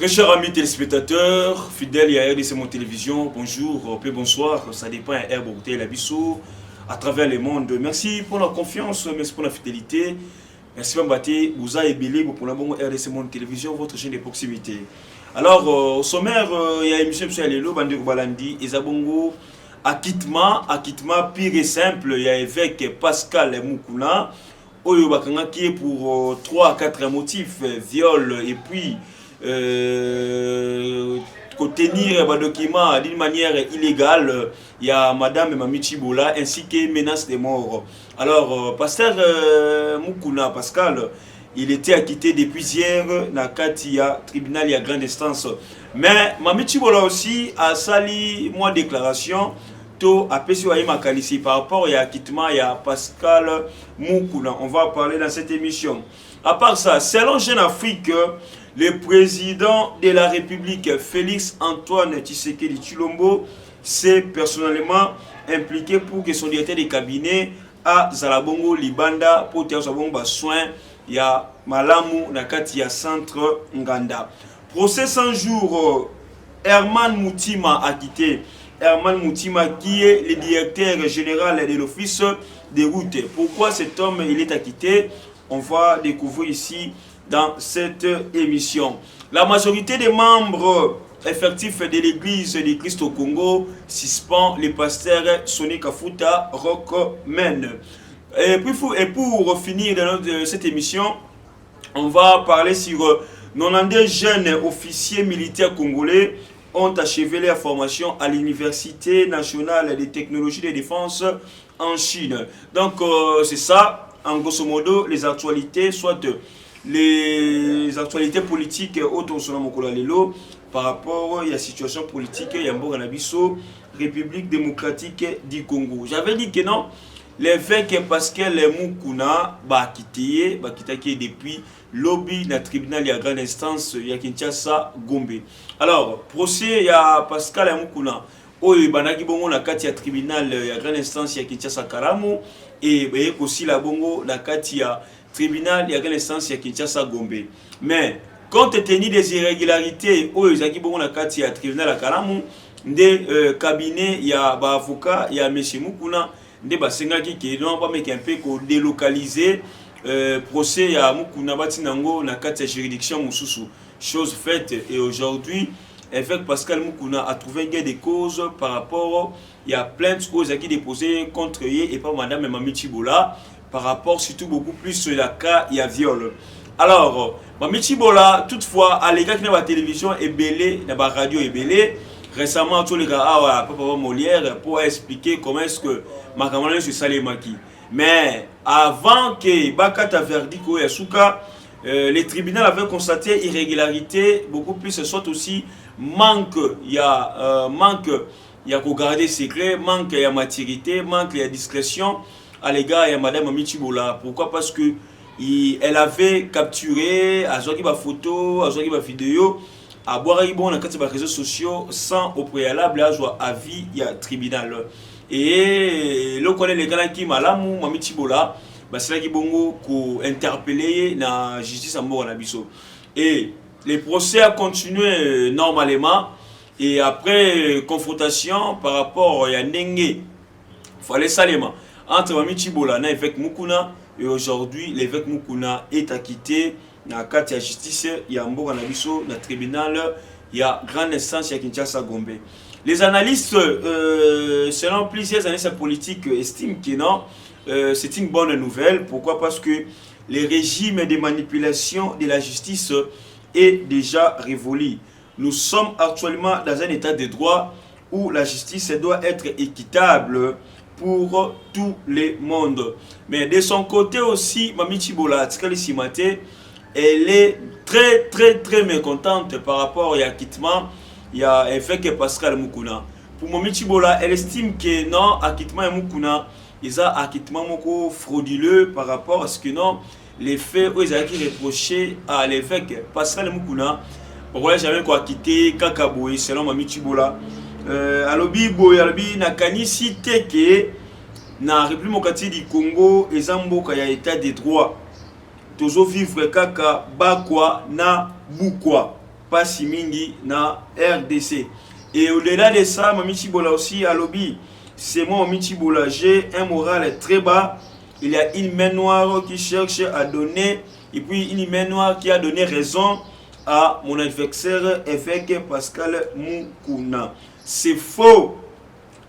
Très chers amis téléspectateurs, fidèles à RDC Mon Télévision, bonjour, bonsoir, ça dépend à RBOT, la Bissau, à travers le monde. Merci pour la confiance, merci pour la fidélité. Merci Bambate, Bouza et Billy pour la bonne RDC Mon Télévision, votre chaîne de proximité. Alors, au sommaire, il y a émission M. Alelo, Bandir Balandi, Ezabongo, acquittement pire et simple, il y a évêque Pascal Moukouna, Oyo Bakanga qui est pour 3 à 4 motifs, viol et puis tenir un document d'une manière illégale. Il y a Madame Mami Chibola ainsi que menace de mort. Alors, Pasteur Moukouna Pascal, il était acquitté depuis hier dans le tribunal à grande instance. Mais Mami Chibola aussi a sali moi déclaration to a PCOI Makalissi par rapport à l'acquittement il y a Pascal Moukouna. On va parler dans cette émission. À part ça, selon Jeune Afrique, le président de la République, Félix Antoine Tshisekedi Tshilombo, s'est personnellement impliqué pour que son directeur de cabinet à Zalabongo Libanda pour faire soin il y a Malamu Nakati ya centre Nganda. Procès 100 jours, Herman Moutima a quitté. Herman Moutima qui est le directeur général de l'office des routes. Pourquoi cet homme il est acquitté? On va découvrir ici dans cette émission. La majorité des membres effectifs de l'église de Christ au Congo suspend le pasteur Sonny Kafuta Rockman. Et pour finir dans cette émission, on va parler sur 92 jeunes officiers militaires congolais ont achevé leur formation à l'Université nationale des technologies de défense en Chine. Donc c'est ça, en grosso modo, les actualités, soit les actualités politiques autour de Mokola Lelo par rapport à la situation politique Yambo Ganabiso, République démocratique du Congo. J'avais dit que non, l'évêque Pascal Moukouna va quitter depuis lobby dans le tribunal à grande instance ya Kinshasa Gombe. Alors, procès ya Pascal Moukouna oyo banaki bongo na kati ya tribunal ya grande instance ya Kinshasa Karamu et aussi la bongo na kati ya tribunal ya grande instance ya Kinshasa Gombe. Mais compte tenu des irrégularités oyo zaki bongo na kati ya tribunal ya Karamu nde cabinet ya ba avocat ya monsieur Moukouna nde basengaki ke non ba meka un peu ko délocaliser procès ya Moukouna batinango na kati ya juridiction mususu. Chose faite et aujourd'hui évêque Pascal Moukouna a trouvé un gain de cause par rapport il y a plainte qui été déposée contre lui et par madame Mami Chibola par rapport surtout beaucoup plus sur la cas il y a viol. Alors Mami Chibola toutefois à l'égard de la télévision est belé, la radio est belé. Récemment tous les gars papa Molière pour expliquer comment est-ce que ma camarade se Salemaki. Mais avant que Bakata verdict ou Yasuka les tribunaux avaient constaté irrégularité beaucoup plus soit aussi manque il y a qu'au garder secret, manque il y a maturité, manque il y a discrétion à l'égard de madame Mami Chibola. Pourquoi? Parce que elle avait capturé à jouer des photos, à jouer des vidéos, à boire des bons dans les réseaux sociaux sans au préalable à jouer avis il y a tribunal. Et là connaît les gars qui malamu Mami Chibola, c'est là qui bongo ko interpellé la justice en mort en abisso. Et les procès a continué normalement et après confrontation par rapport à Ndenge, fallait salement entre Mami Chibola et l'évêque Moukouna et aujourd'hui l'évêque Moukouna est acquitté dans la carte de justice il y a Mboka Nabiso dans le tribunal il y a grande instance à Kinshasa Gombe. Les analystes selon plusieurs analystes politiques estiment que non, c'est une bonne nouvelle. Pourquoi? Parce que le régime de manipulation de la justice est déjà révolu. Nous sommes actuellement dans un état de droit où la justice doit être équitable pour tout le monde. Mais de son côté aussi, Mami Chibola, elle est très mécontente par rapport à l'acquittement. Il y a un fait que Pascal Moukouna. Pour Mami Chibola, elle estime que non, acquittement et Moukouna, ils ont acquittement frauduleux par rapport à ce que non, les faits où ils ont reproché à l'évêque Pascal Moukouna. Pourquoi jamais quoi quitter Kakaboy selon Mami Chibola. Alobi boy alobi nakanisi teke na République démocratique du Congo ezamboka ya état de droit. Tozo vivre kaka bakwa na bukwa. pasi mingi na RDC. Et au-delà de ça, Mami Chibola aussi à lobby, c'est moi Mami Chibola, j'ai un moral très bas. Il y a une main noire qui cherche à donner, et puis une main noire qui a donné raison à mon adversaire évêque Pascal Mukuna. C'est faux.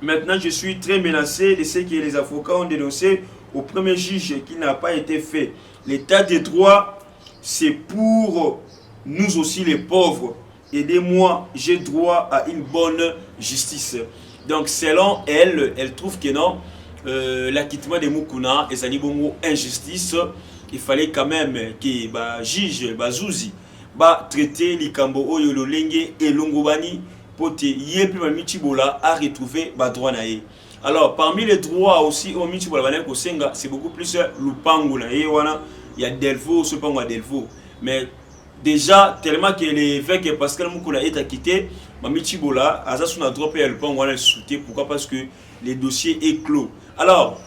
Maintenant, je suis très menacé de ce que les avocats ont dénoncé au premier juge qui n'a pas été fait. L'état de droit, c'est pour nous aussi les pauvres. Aidez-moi, j'ai droit à une bonne justice. Donc, selon elle, elle trouve que non, l'acquittement de Mukuna est une injustice. Il fallait quand même que le juge Bazouzi traiter les Kambo Oyolo Lenge et Longobani pour que Yepi Mami Chibola a retrouvé le droit. Alors, parmi les droits aussi, au Michibola, c'est beaucoup plus Lupango. Il y a Delvaux, ce pas Delvaux. Mais déjà, tellement que l'évêque Pascal Mukuna est acquitté, Mami Chibola a son droit à Lupango à soutien. Pourquoi? Parce que le dossier est clos. Alors,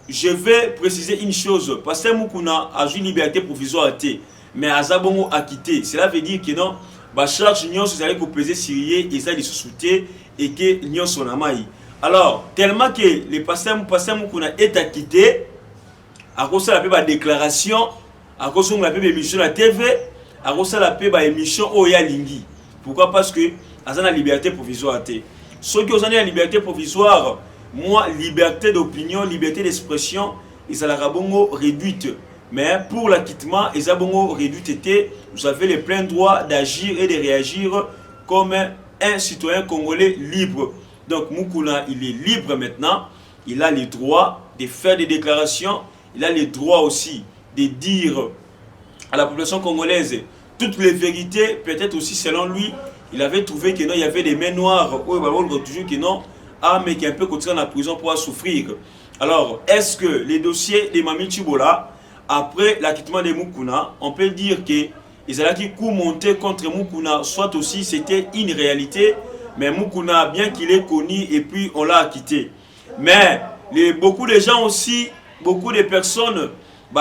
je vais préciser une chose. Pascal Mukuna a une liberté provisoire à thé, mais Azabongo acquitté. Cela veut dire que non, la charge n'y a pas pesé Syrie et ça les soutient et que n'y a son amaï. Alors, tellement que le pasteur Mukuna est acquitté, à cause de la déclaration, à cause de la émission à la TV, à cause de la émission Oya Lingi. Pourquoi? Parce que a la liberté provisoire. Ceux qui ont la liberté provisoire, moi, liberté d'opinion, liberté d'expression, ils ont la rabongo réduite. Mais pour l'acquittement, ils ont réduite. Vous avez le plein droit d'agir et de réagir comme un citoyen congolais libre. Donc Mukuna, il est libre maintenant. Il a le droit de faire des déclarations. Il a le droit aussi de dire à la population congolaise toutes les vérités. Peut-être aussi selon lui, il avait trouvé qu'il y avait des mains noires. Toujours que non, mais qui est un peu continué dans la prison pour souffrir. Alors, est-ce que les dossiers de Mami Chibola, après l'acquittement de Mukuna, on peut dire que ils allaient coup monter contre Mukuna, soit aussi c'était une réalité, mais Mukuna, bien qu'il est connu et puis on l'a acquitté. Mais beaucoup de gens aussi, beaucoup de personnes,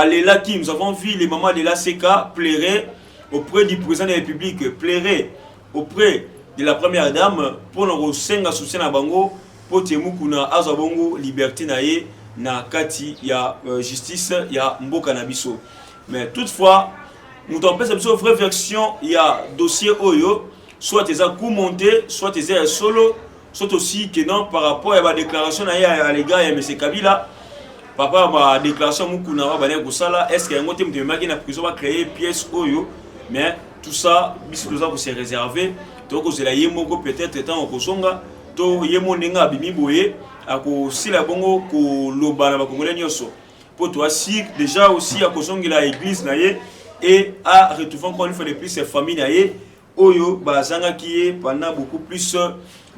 les Laki, nous avons vu les mamans de l'ACK pleurer auprès du président de la République, pleurer auprès de la première dame pour nous senga soutien à Bango, pour que Mukuna azabongo liberté naie na kati ya justice ya mboka na biso. Mais toutefois, nous avons une vraie version, il y a dossier Oyo, soit des coups montés, soit des solo, soit aussi que non par rapport à la déclaration à l'égard de M. Kabila. Papa, ma déclaration Mukuna va Gosala, est-ce qu'il y a un motif de la prison va créer pièce Oyo, mais tout ça, bis nous avons se réservé, donc c'est la Yemoko peut-être étant au Kosonga, to Yemonenga Bimi Boye, à si la bongo ko loba na Congolais nyoso. Pour toi, si déjà aussi à Kosonga la église naie et à retrouver encore une fois de plus ses familles naie, Oyo bazanga qui est pendant beaucoup plus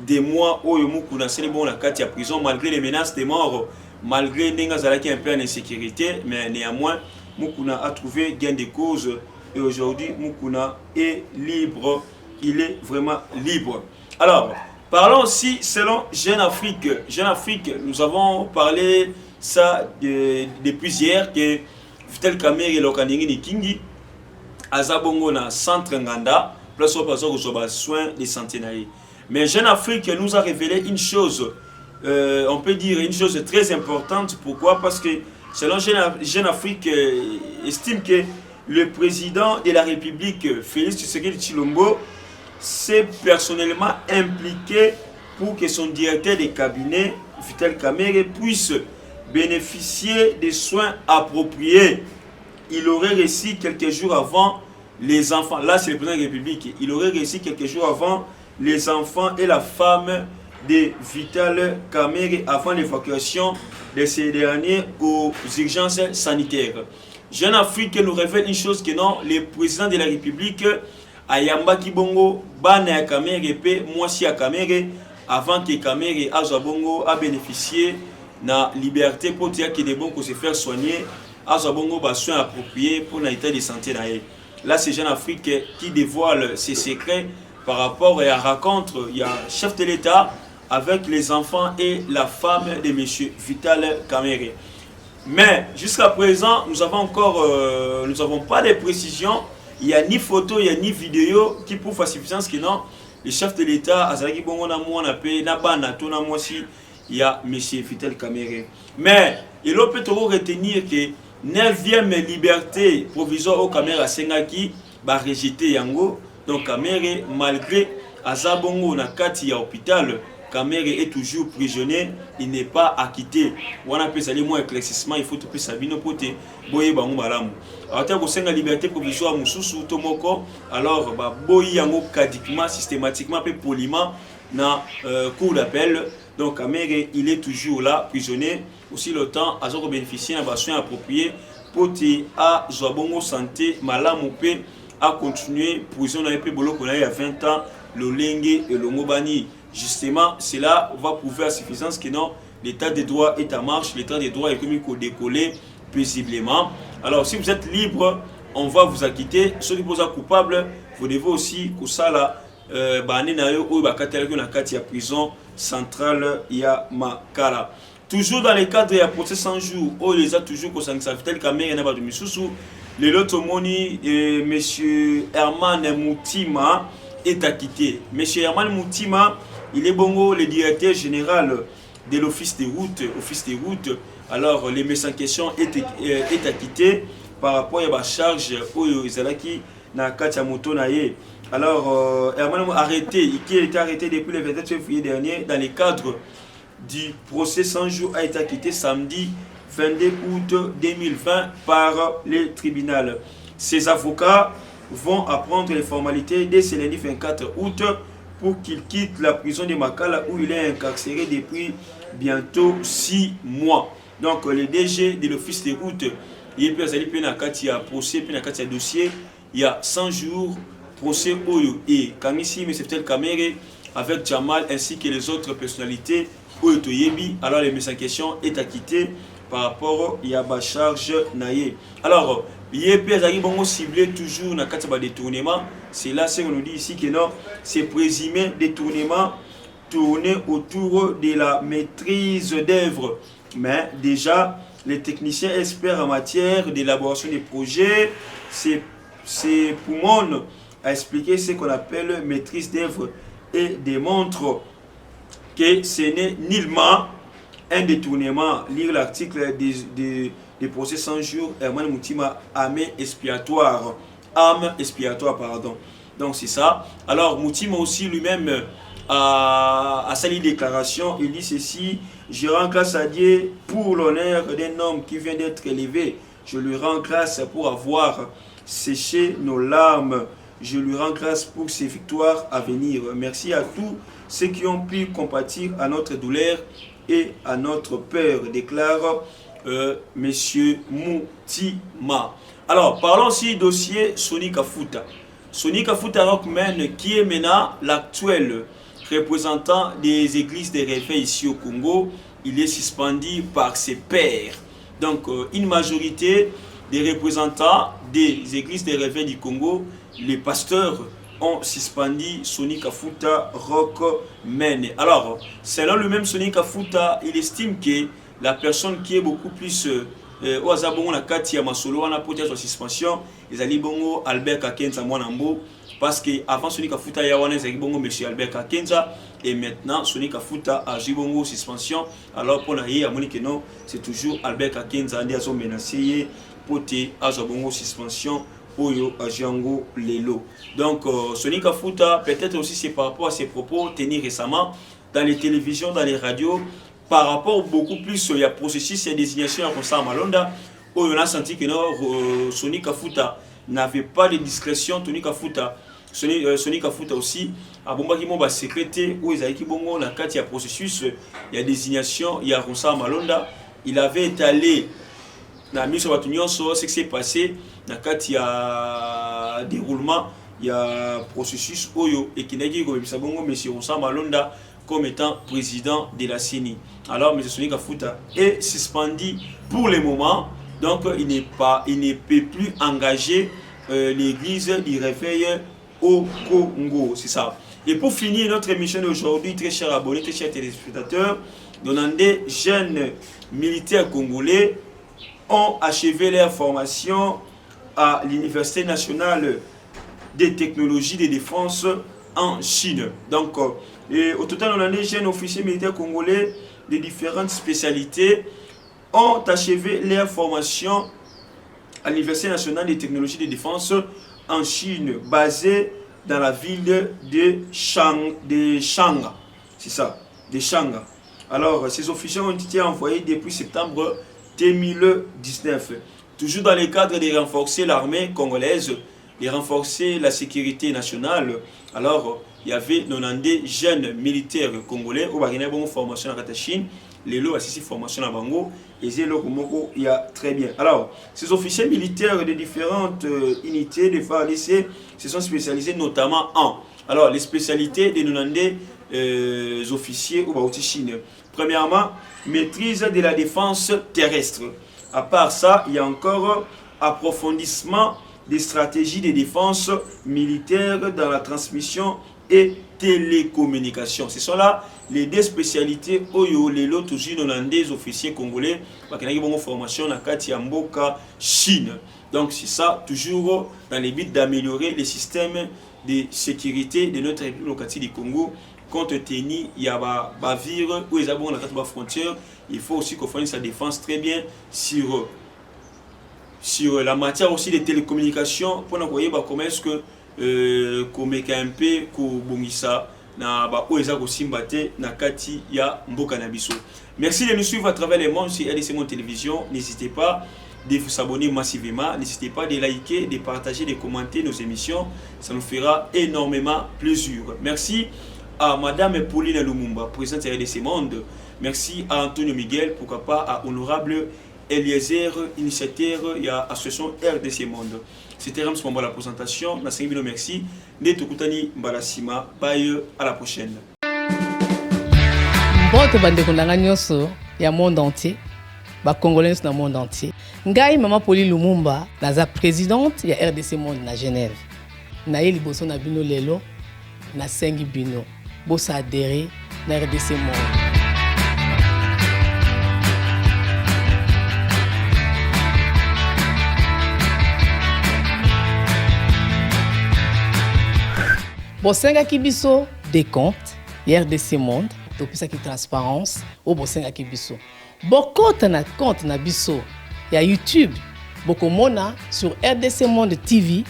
de mois Oyo Mukuna c'est bon la carte à prison malgré les menaces de mort, malgré Nenga Zalaki un peu en insécurité, mais néanmoins Mukuna a trouvé gain de cause et aujourd'hui Mukuna est libre, il est vraiment libre. Alors, parlons aussi selon Jeune Afrique. Jeune Afrique, nous avons parlé ça depuis hier que Vital Kamerhe et Lokaningini Kingi Azabongo na centre Nganda place au passage aux soins de santé. Mais Jeune Afrique nous a révélé une chose, on peut dire une chose très importante. Pourquoi? Parce que selon Jeune Afrique estime que le président de la République, Félix Tshisekedi Tshilombo, s'est personnellement impliqué pour que son directeur de cabinet, Vital Kamerhe, puisse bénéficier des soins appropriés. Il aurait réussi quelques jours avant les enfants, là c'est le président de la République, il aurait réussi quelques jours avant les enfants et la femme de Vital Kamerhe avant l'évacuation de ces derniers aux urgences sanitaires. Jeune Afrique nous révèle une chose que non, le président de la République Ayamba Kibongo, Bana Kamerhe pe Mwasi Kamerhe avant que Kamerhe Azabongo a bénéficié de la liberté pour dire qu'il est bon pour se faire soigner, Azabongo a soins appropriés pour l'état de santé. Là, c'est Jeune Afrique qui dévoile ses secrets par rapport à la rencontre. Il y a le chef de l'État avec les enfants et la femme de M. Vital Kamerhe. Mais jusqu'à présent, nous avons encore, nous n'avons pas de précisions il n'y a ni photo, il n'y a ni vidéo qui prouve à suffisance que non, le chef de l'État, Azalaki Bongo na moi na paix, na bana, tout na moi si, il y a M. Vital Kamerhe. Mais il peut toujours retenir que 9e liberté provisoire au Kamerhe à Sengaki, va rejeter Yango. Donc Kamerhe, malgré Azabongo na kati ya hôpital, Kamerhe est toujours prisonnier, il n'est pas acquitté. On appelle ça les mots éclaircissement, il faut tout plus sabino pote, boye bango malamu. Alors tu as la liberté provisoire mususu tomoko, alors bah boye yango cadiquement, systématiquement, peu poliment na cour d'appel. Donc Kamerhe, il est toujours là, prisonnier. Aussi le temps, à bénéficier d'un soin approprié, pote à Zoabongo santé, malamu pe à continuer prison dans les pays bolo qu'on a il y a 20 ans, le Lengue et le Mobani. Justement, cela va prouver à suffisance que non, l'état des droits est en marche, l'état des droits est commis qu'au décoller paisiblement. Alors, si vous êtes libre, on va vous acquitter. Ceux qui vous êtes coupables, vous devez aussi que ça là, la prison centrale ya Makala. Toujours dans les cadres de procès 100 jours, où les a toujours que ça ne s'appelle Kamerhe n'a pas de misusu. Le Lotomoni, M. Herman Moutima est acquitté. M. Herman Moutima, il est bongo le directeur général de l'office des routes. Alors, les messieurs en question est acquitté par rapport à la charge où Izalaki na katia moto na ye. Alors, Herman arrêté, qui a été arrêté depuis le 27 février dernier dans le cadre du procès 100 jours a été acquitté samedi 22 août 2020 par le tribunal. Ses avocats vont apprendre les formalités dès ce lundi 24 août pour qu'il quitte la prison de Makala où il est incarcéré depuis bientôt 6 mois. Donc le DG de l'office de route, il peut y a procès, puis dossier, il y a 100 jours, procès Oyo et Kamisi, M. Kamerhe avec Jamal ainsi que les autres personnalités Oyo Toyebi. Alors le message en question est acquitté par rapport à la charge naïe. Alors, l'IEP a ciblé toujours dans le détournement. C'est là ce qu'on nous dit ici que non, c'est présumé détournement tourné autour de la maîtrise d'œuvre. Mais déjà, les techniciens experts en matière d'élaboration des projets, c'est Poumon a expliqué ce qu'on appelle maîtrise d'œuvre et démontre que ce n'est nullement un détournement. Lire l'article des procès 100 jours, Herman Moutima, âme expiatoire, pardon. Donc c'est ça. Alors Moutima aussi lui-même a sali déclaration, il dit ceci: je rends grâce à Dieu pour l'honneur d'un homme qui vient d'être élevé. Je lui rends grâce pour avoir séché nos larmes. Je lui rends grâce pour ses victoires à venir. Merci à tous ceux qui ont pu compatir à notre douleur et à notre peur, déclare Monsieur Moutima. Alors, parlons aussi du dossier Sonny Kafuta. Sonny Kafuta Rockman, qui est maintenant l'actuel représentant des églises de réveil ici au Congo, il est suspendu par ses pairs. Donc, une majorité des représentants des églises de réveil du Congo, les pasteurs, ont suspendu Sonny Kafuta Rockman. Alors, selon le même Sonny Kafuta, il estime que la personne qui est beaucoup plus au Azabongo na kati ya masolo wana peut être suspension, ils allaient bongo Albert Kakenza Mwanambo, parce que avant Sonny Kafuta ya wana ils bongo monsieur Albert Kakenza, et maintenant Sonny Kafuta a joué bongo suspension. Alors pour la hier à Monique non, c'est toujours Albert Kakenza qui a été menacé pour te bongo suspension. Oyo Ajango Lelo. Donc Sonny Kafuta, peut-être aussi c'est par rapport à ses propos tenus récemment dans les télévisions, dans les radios, par rapport beaucoup plus il y a processus et désignation à Rosa Malonda, où on a senti que Sonny Kafuta n'avait pas de discrétion. Sonny Kafuta aussi a bombaki mon secrétaire où ils avaient qui bongo la carte il y a processus, il y a désignation, il y a Rosa Malonda, il avait étalé na mise sur ce qui s'est passé dans le ya déroulement, il y a processus Oyo et qui n'a dit que M. Rosa Malonda comme étant président de la CENI. Alors M. Sonny Kafuta est suspendu pour le moment, donc il ne peut plus engager l'église du réveil au Congo, c'est ça. Et pour finir notre émission d'aujourd'hui, très chers abonnés, très chers téléspectateurs, des jeunes militaires congolais ont achevé leur formation à l'Université nationale des technologies de défense en Chine. Donc, au total, on a des jeunes officiers militaires congolais de différentes spécialités ont achevé leur formation à l'Université nationale des technologies de défense en Chine, basée dans la ville de Shanga. C'est ça, de Shanga. Alors, ces officiers ont été envoyés depuis septembre 2019, toujours dans le cadre de renforcer l'armée congolaise, de renforcer la sécurité nationale. Alors, il y avait 90 jeunes militaires congolais au Bagana bon formation en Chine. Les lots assistent formation à Bango et c'est là il y a très bien. Alors, ces officiers militaires de différentes unités de FARDC se sont spécialisés notamment en les spécialités des 90 officiers au Baouti Chine. Premièrement, maîtrise de la défense terrestre. À part ça, il y a encore approfondissement des stratégies de défense militaire dans la transmission et télécommunication. Ce sont là les deux spécialités Oyo, les lots toujours dans des officiers congolais qui ont une formation dans Kati Mboka, Chine. Donc c'est ça, toujours dans le but d'améliorer les systèmes de sécurité de notre République du Congo. Compte tenu, il y a Bavir, où ils ont la frontière, il faut aussi qu'on fasse sa défense très bien sur la matière aussi des télécommunications. Pour nous voyez comment est-ce que comme KMP, Bongisa, na ba oeza ko simbate na kati ya mboka na biso. Merci de nous suivre à travers le monde sur RDC Monde Télévision. N'hésitez pas de vous abonner massivement, n'hésitez pas de liker, de partager, de commenter nos émissions, ça nous fera énormément plaisir. Merci à Madame Pauline Lumumba, présidente de RDC Monde. Merci à Antonio Miguel, pourquoi pas à Honorable Eliezer, initiateur et à l'association RDC Monde. C'était Rams pour la présentation. Merci. Netukutani Mbalasima. Bye, à la prochaine. Bonjour, bandeko nanga nyonso ya monde entier. Ba congolais dans le monde entier. Ngai Maman Pauline Lumumba, naza présidente ya RDC Monde na Genève. Na ye liboso na bino lelo na sengi bino. Bosa adhérer na RDC Monde. Bosenga Kibiso des comptes, RDC Monde, depuis qui transparence, au Bosenga Kibiso. Beaucoup na compte na biso, il y a YouTube, beaucoup mona sur RDC Monde TV,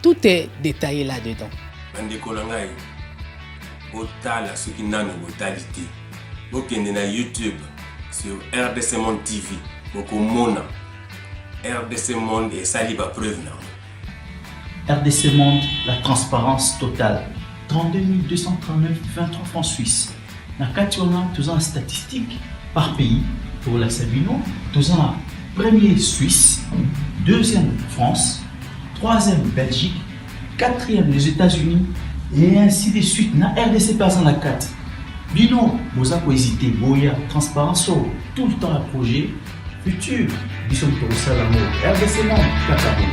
tout est détaillé là-dedans. Bandeko langai, botala ce qui n'a botalité. Bokende na YouTube sur RDC Monde TV, beaucoup mona RDC Monde et saliba preuve na. RDC Monde, la transparence totale. 32 239 23 francs suisses. Dans le cas de statistiques par pays pour la Sabino, nous avons premier Suisse, deuxième France, troisième Belgique, quatrième les États-Unis et ainsi de suite. Dans RDC par la 4. Bino, vous avez hésité, Boya, transparence, tout le temps à projet futur. Nous sommes pour ça l'amour. RDC Monde, Kakabo.